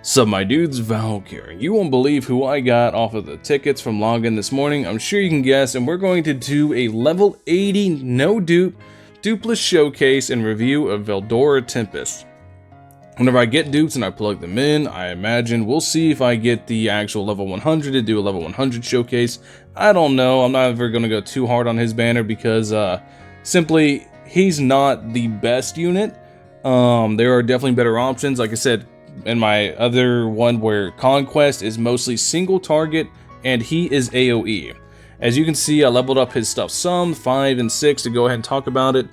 Sup my dudes, Val here. You won't believe who I got off of the tickets from login this morning. I'm sure you can guess, and we're going to do a level 80 no dupe, dupeless showcase and review of VELDORA Tempest. Whenever I get dupes and I plug them in, I imagine we'll see if I get the actual level 100 to do a level 100 showcase. I don't know, I'm not ever going to go too hard on his banner because simply he's not the best unit. There are definitely better options. Like I said, in my other one where Conquest is mostly single target and he is AoE. As you can see, I leveled up his stuff some, 5 and 6 to go ahead and talk about it.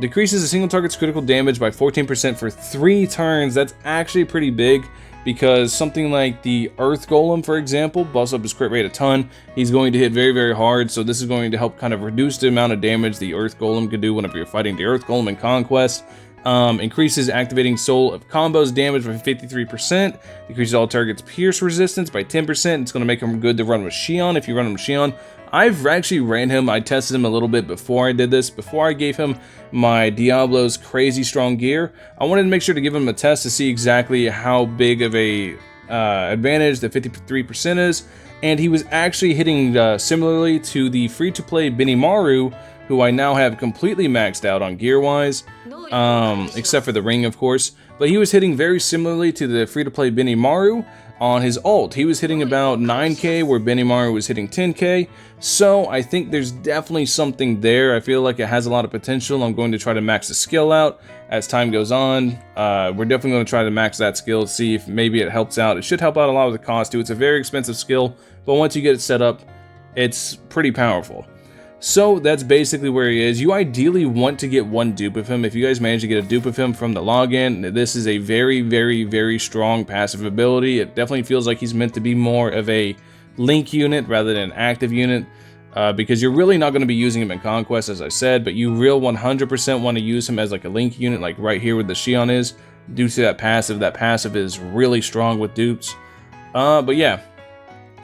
Decreases a single target's critical damage by 14% for 3 turns. That's actually pretty big because something like the Earth Golem, for example, buffs up his crit rate a ton. He's going to hit very, very hard, so this is going to help kind of reduce the amount of damage the Earth Golem could do whenever you're fighting the Earth Golem in Conquest. Increases activating soul of combos damage by 53%, decreases all targets pierce resistance by 10%. It's going to make him good to run with Xion if you run him with Xion. I've actually ran him, I tested him a little bit before I did this, before I gave him my Diablo's crazy strong gear. I wanted to make sure to give him a test to see exactly how big of a advantage the 53% is, and he was actually hitting similarly to the free-to-play Benimaru, who I now have completely maxed out on gear-wise, except for the ring, of course. But he was hitting very similarly to the free-to-play Benimaru on his ult. He was hitting about 9k, where Benimaru was hitting 10k. So I think there's definitely something there. I feel like it has a lot of potential. I'm going to try to max the skill out as time goes on. We're definitely going to try to max that skill to see if maybe it helps out. It should help out a lot with the cost too. It's a very expensive skill, but once you get it set up, it's pretty powerful. So that's basically where he is. You ideally want to get one dupe of him. If you guys manage to get a dupe of him from the login, this is a very, very, very strong passive ability. It definitely feels like he's meant to be more of a link unit rather than an active unit, because you're really not going to be using him in Conquest, as I said, but you real 100% want to use him as like a link unit, like right here where the Xion is, due to that passive. That passive is really strong with dupes. But yeah,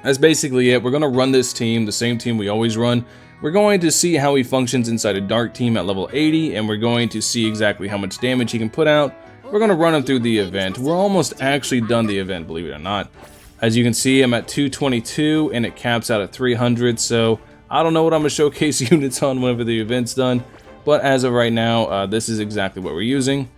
that's basically it. We're going to run this team, the same team we always run. We're going to see how he functions inside a dark team at level 80, and we're going to see exactly how much damage he can put out. We're going to run him through the event. We're almost actually done the event, believe it or not. As you can see, I'm at 222, and it caps out at 300, so I don't know what I'm going to showcase units on whenever the event's done, but as of right now, this is exactly what we're using.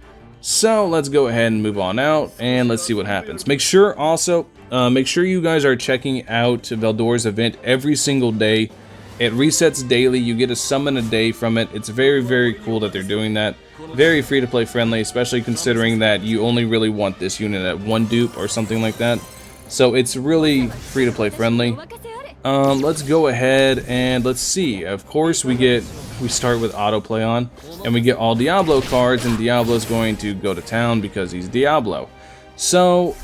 So let's go ahead and move on out, and let's see what happens. Make sure you guys are checking out VELDORA's event every single day. It resets daily. You get a summon a day from it. It's very, very cool that they're doing that. Very free-to-play friendly, especially considering that you only really want this unit at 1 dupe or something like that. So it's really free-to-play friendly. Let's go ahead and let's see. Of course, we start with autoplay on, and we get all Diablo cards, and Diablo's going to go to town because he's Diablo. So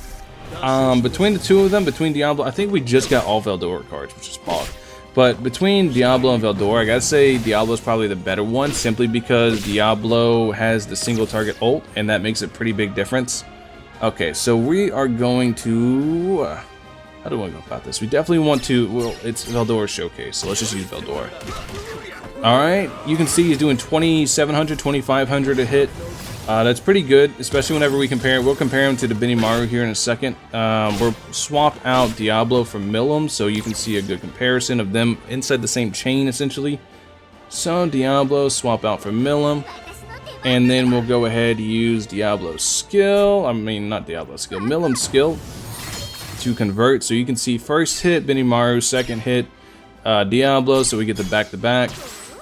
between the two of them, between Diablo, I think we just got all VELDORA cards, which is pog. But between Diablo and VELDORA, I gotta say Diablo is probably the better one, simply because Diablo has the single target ult, and that makes a pretty big difference. Okay, so we are going to... how do I go about this? We definitely want to... well, it's VELDORA showcase, so let's just use VELDORA. Alright, you can see he's doing 2,700, 2,500 a hit. That's pretty good, especially whenever we compare it. We'll compare him to the Benimaru here in a second. We'll swap out Diablo from Milim, so you can see a good comparison of them inside the same chain, essentially. So Diablo, swap out for Milim, and then we'll go ahead and use Diablo's skill. I mean, not Diablo's skill, Milim's skill to convert. So you can see first hit Benimaru, second hit Diablo, so we get the back-to-back.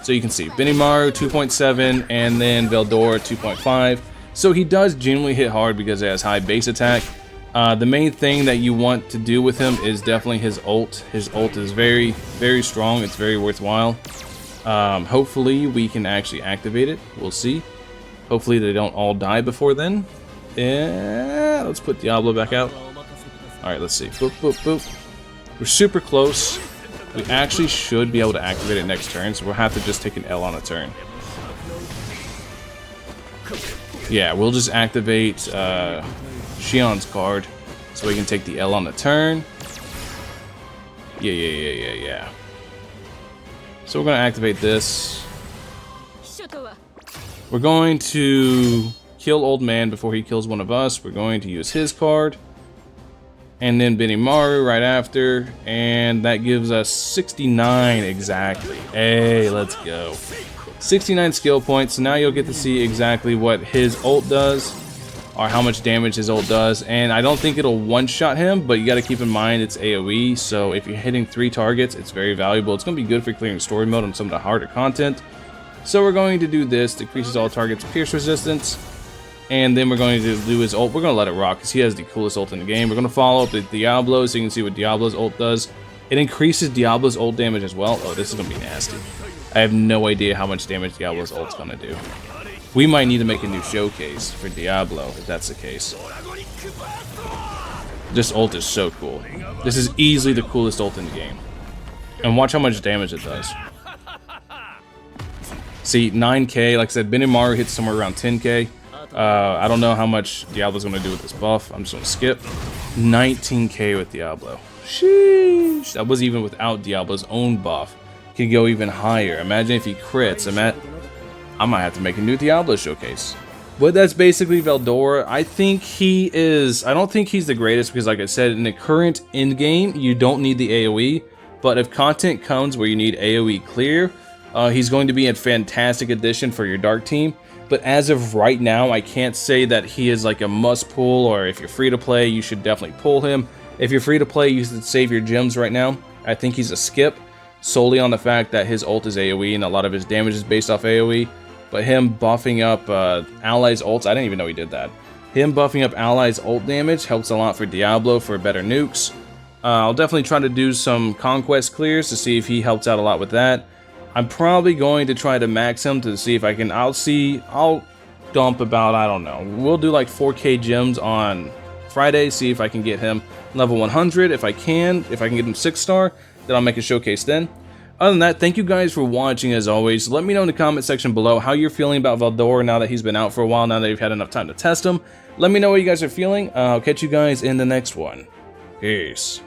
So you can see Benimaru 2.7 and then VELDORA 2.5. So he does generally hit hard because he has high base attack. The main thing that you want to do with him is definitely his ult. His ult is very, very strong. It's very worthwhile. Hopefully we can actually activate it. We'll see. Hopefully they don't all die before then. Yeah, let's put Diablo back out. Alright, let's see. Boop, boop, boop. We're super close. We actually should be able to activate it next turn, so we'll have to just take an L on a turn. Yeah, we'll just activate Xion's card, so we can take the L on the turn. Yeah. So we're going to activate this. We're going to kill Old Man before he kills one of us. We're going to use his card. and then Benimaru right after, and that gives us 69 exactly. Hey, let's go. 69 skill points, so now you'll get to see exactly what his ult does, or how much damage his ult does, and I don't think it'll one-shot him, but you gotta keep in mind it's AoE, so if you're hitting 3 targets, it's very valuable. It's gonna be good for clearing story mode on some of the harder content. So we're going to do this, decreases all targets pierce resistance, and then we're going to do his ult. We're going to let it rock because he has the coolest ult in the game. We're going to follow up with Diablo so you can see what Diablo's ult does. It increases Diablo's ult damage as well. Oh, this is going to be nasty. I have no idea how much damage Diablo's ult's going to do. We might need to make a new showcase for Diablo if that's the case. This ult is so cool. This is easily the coolest ult in the game. And watch how much damage it does. See, 9k, like I said, Benimaru hits somewhere around 10k. I don't know how much Diablo's going to do with this buff. I'm just going to skip. 19k with Diablo. Sheesh. That was even without Diablo's own buff. Could go even higher. Imagine if he crits. I might have to make a new Diablo showcase. But that's basically Veldora. I don't think he's the greatest because, like I said, in the current end game, you don't need the AoE. But if content comes where you need AoE clear, he's going to be a fantastic addition for your Dark team. But as of right now, I can't say that he is like a must pull, or if you're free to play, you should definitely pull him. If you're free to play, you should save your gems right now. I think he's a skip, solely on the fact that his ult is AoE and a lot of his damage is based off AoE. But him buffing up allies' ults, I didn't even know he did that. Him buffing up allies' ult damage helps a lot for Diablo for better nukes. I'll definitely try to do some conquest clears to see if he helps out a lot with that. I'm probably going to try to max him to see if I can. I'll dump about, I don't know. We'll do like 4k gems on Friday, see if I can get him level 100. If I can get him 6-star, then I'll make a showcase then. Other than that, thank you guys for watching as always. Let me know in the comment section below how you're feeling about Veldora now that he's been out for a while, now that you've had enough time to test him. Let me know what you guys are feeling. I'll catch you guys in the next one. Peace.